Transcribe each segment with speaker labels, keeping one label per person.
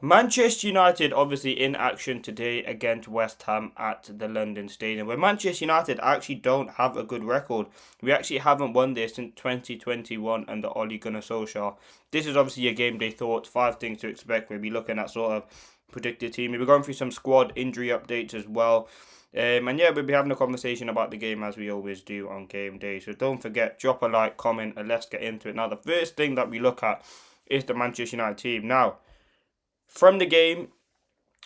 Speaker 1: Manchester United obviously in action today against West Ham at the London Stadium, where Manchester United actually don't have a good record. We actually haven't won this since 2021 under Ole Gunnar Solskjaer. This is obviously a game day thoughts, five things to expect. We'll be looking at sort of predicted team. We'll be going through some squad injury updates as well. And yeah, we'll be having a conversation about the game as we always do on game day. So don't forget, drop a like, comment, and let's get into it. Now, the first thing that we look at is the Manchester United team. Now, from the game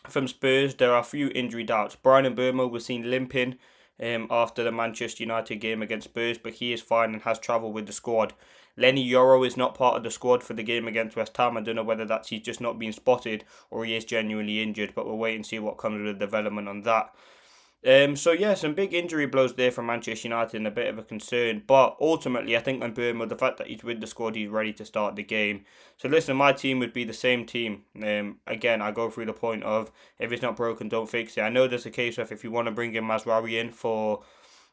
Speaker 1: from Spurs, there are a few injury doubts. Bryan Mbeumo was seen limping after the Manchester United game against Spurs, but he is fine and has travelled with the squad. Lenny Yoro is not part of the squad for the game against West Ham. I don't know whether that's he's just not being spotted or he is genuinely injured, but we'll wait and see what comes with the development on that. So yeah, some big injury blows there for Manchester United and a bit of a concern. But ultimately, I think Mbeumo, the fact that he's with the squad, he's ready to start the game. So listen, my team would be the same team. Again, I go through the point of if it's not broken, don't fix it. I know there's a case of if you want to bring in Masraoui in for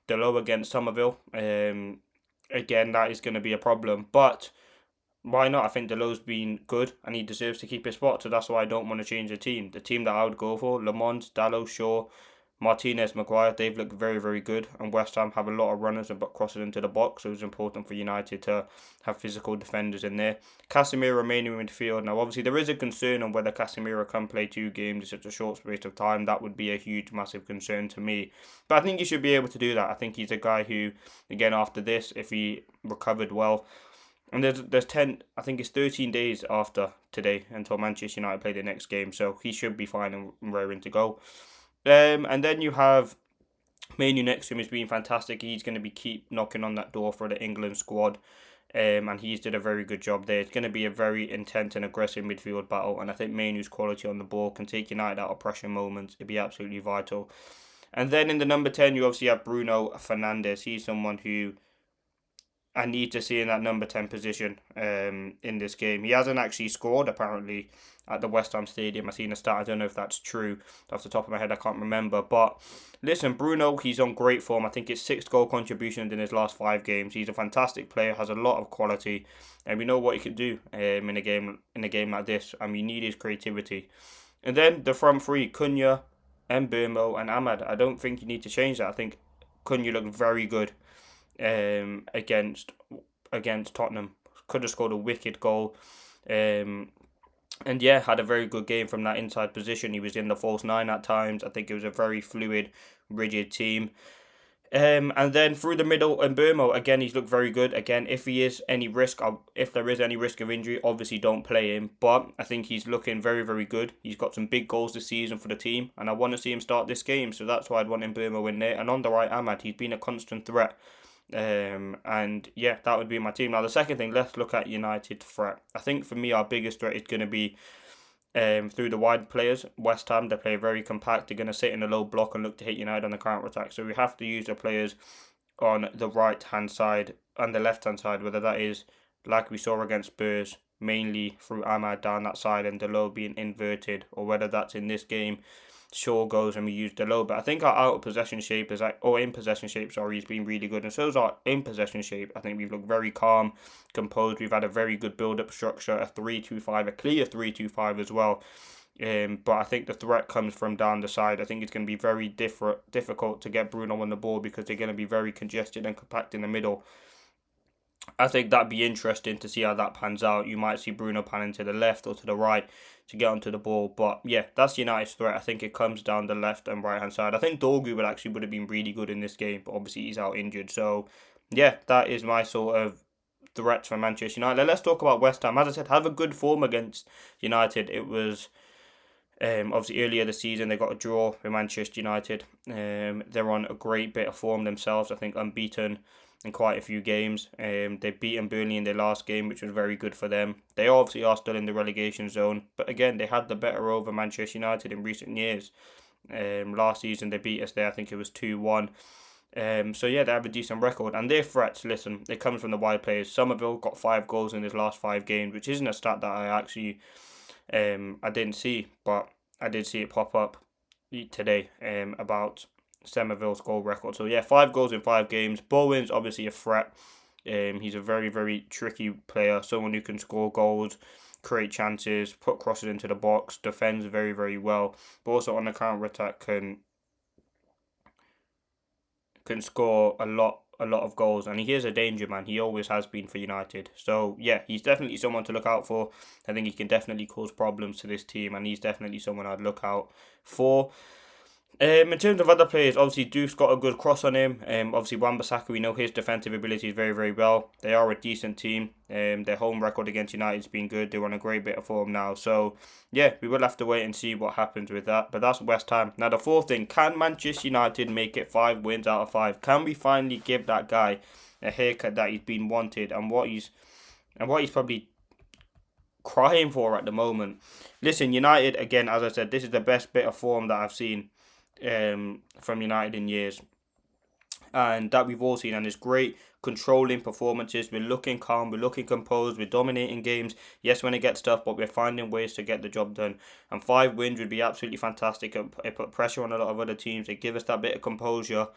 Speaker 1: Delo against Somerville, again that is going to be a problem. But why not? I think Delo's been good and he deserves to keep his spot. So that's why I don't want to change the team. The team that I would go for: Lamont, Dalot, Shaw, Martinez, Maguire, they've looked very, very good. And West Ham have a lot of runners and crosses into the box, so it's important for United to have physical defenders in there. Casemiro remaining in midfield. Now, obviously, there is a concern on whether Casemiro can play two games in such a short space of time. That would be a huge, massive concern to me. But I think he should be able to do that. I think he's a guy who, again, after this, if he recovered well, and there's 10, I think it's 13 days after today until Manchester United play the next game, so he should be fine and raring to go. And then you have Mainu next to him has been fantastic. He's going to be keep knocking on that door for the England squad. And he's did a very good job there. It's going to be a very intense and aggressive midfield battle, and I think Mainu's quality on the ball can take United out of pressure moments. It'd be absolutely vital. And then in the number 10, you obviously have Bruno Fernandes. He's someone who I need to see in that number 10 position in this game. He hasn't actually scored, apparently, at the West Ham Stadium. I've seen a stat. I don't know if that's true. Off the top of my head, I can't remember. But listen, Bruno, he's on great form. I think it's 6 goal contributions in his last 5 games. He's a fantastic player, has a lot of quality, and we know what he can do in a game like this. And we need his creativity. And then the front three, Cunha, Mbeumo, and Ahmad. I don't think you need to change that. I think Cunha looked very good against Tottenham. Could have scored a wicked goal. And yeah, had a very good game from that inside position. He was in the false nine at times. I think it was a very fluid, rigid team. And then through the middle, and Burmo again, he's looked very good. Again, if there is any risk of injury, obviously don't play him. But I think he's looking very, very good. He's got some big goals this season for the team, and I want to see him start this game. So that's why I'd want Burmo in there. And on the right, Ahmad, he's been a constant threat. And yeah, that would be my team. Now, the second thing, let's look at United threat. I think for me, our biggest threat is going to be through the wide players. West Ham, they play very compact. They're going to sit in a low block and look to hit United on the counter attack. So we have to use the players on the right hand side and the left hand side, whether that is like we saw against Spurs, mainly through Ahmad down that side and Delo being inverted, or whether that's in this game Shaw goes and we use Delo. But I think our out of possession shape in possession shape, sorry, has been really good. And so is our in possession shape. I think we've looked very calm, composed. We've had a very good build up structure, a 3-2-5, a clear 3-2-5 as well. But I think the threat comes from down the side. I think it's going to be very difficult to get Bruno on the ball because they're going to be very congested and compact in the middle. I think that'd be interesting to see how that pans out. You might see Bruno panning to the left or to the right to get onto the ball. But yeah, that's United's threat. I think it comes down the left and right hand side. I think Dorgu would have been really good in this game, but obviously he's out injured. So yeah, that is my sort of threats for Manchester United. Let's talk about West Ham. As I said, have a good form against United. It was obviously earlier this season they got a draw with Manchester United. They're on a great bit of form themselves. I think unbeaten in quite a few games. They've beaten Burnley in their last game, which was very good for them. They obviously are still in the relegation zone, but again, they had the better over Manchester United in recent years. Last season they beat us there. I think it was 2-1. So yeah, they have a decent record, and their threats. Listen, it comes from the wide players. Somerville got 5 goals in his last 5 games, which isn't a stat that I actually I didn't see, but I did see it pop up today about Somerville's goal record. So yeah, 5 goals in 5 games. Bowen's obviously a threat. He's a very, very tricky player, someone who can score goals create chances, put crosses into the box, defends very, very well, but also on the counter attack can score a lot of goals, and he is a danger man. He always has been for United. So yeah, he's definitely someone to look out for. I think he can definitely cause problems to this team, and he's definitely someone I'd look out for. In terms of other players, obviously Duke's got a good cross on him. Obviously Wan-Bissaka, we know his defensive abilities very, very well. They are a decent team. Their home record against United's been good. They're on a great bit of form now. So yeah, we will have to wait and see what happens with that. But that's West Ham. Now the fourth thing, can Manchester United make it 5 wins out of 5? Can we finally give that guy a haircut that he's been wanted and what he's probably crying for at the moment? Listen, United again, as I said, this is the best bit of form that I've seen from United in years, and that we've all seen, and it's great controlling performances. We're looking calm, we're looking composed, we're dominating games. Yes, when it gets tough, but we're finding ways to get the job done. And 5 wins would be absolutely fantastic. It put pressure on a lot of other teams. It give us that bit of composure.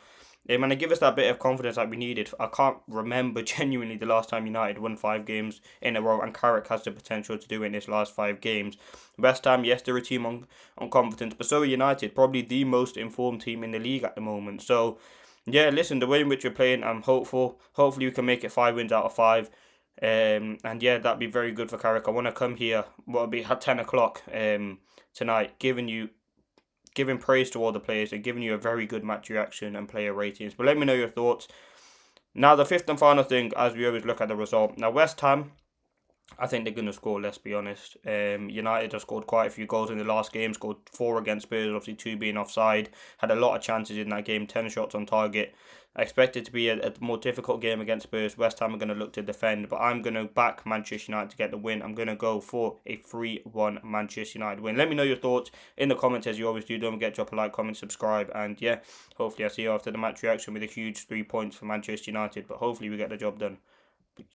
Speaker 1: And it give us that bit of confidence that we needed. I can't remember genuinely the last time United won 5 games in a row, and Carrick has the potential to do it in his last 5 games. West Ham, yes, they're a team on confidence, but so are United, probably the most informed team in the league at the moment. So, yeah, listen, the way in which we're playing, I'm hopeful. Hopefully we can make it 5 wins out of 5. And yeah, that'd be very good for Carrick. I want to come here, it'll be at 10 o'clock tonight, giving praise to all the players and giving you a very good match reaction and player ratings. But let me know your thoughts. Now, the fifth and final thing, as we always look at the result. Now, West Ham, I think they're going to score, let's be honest. United have scored quite a few goals in the last game, scored 4 against Spurs, obviously 2 being offside. Had a lot of chances in that game, 10 shots on target. I expect it to be a more difficult game against Spurs. West Ham are going to look to defend, but I'm going to back Manchester United to get the win. I'm going to go for a 3-1 Manchester United win. Let me know your thoughts in the comments as you always do. Don't forget to drop a like, comment, subscribe, and yeah, hopefully I'll see you after the match reaction with a huge 3 points for Manchester United, but hopefully we get the job done.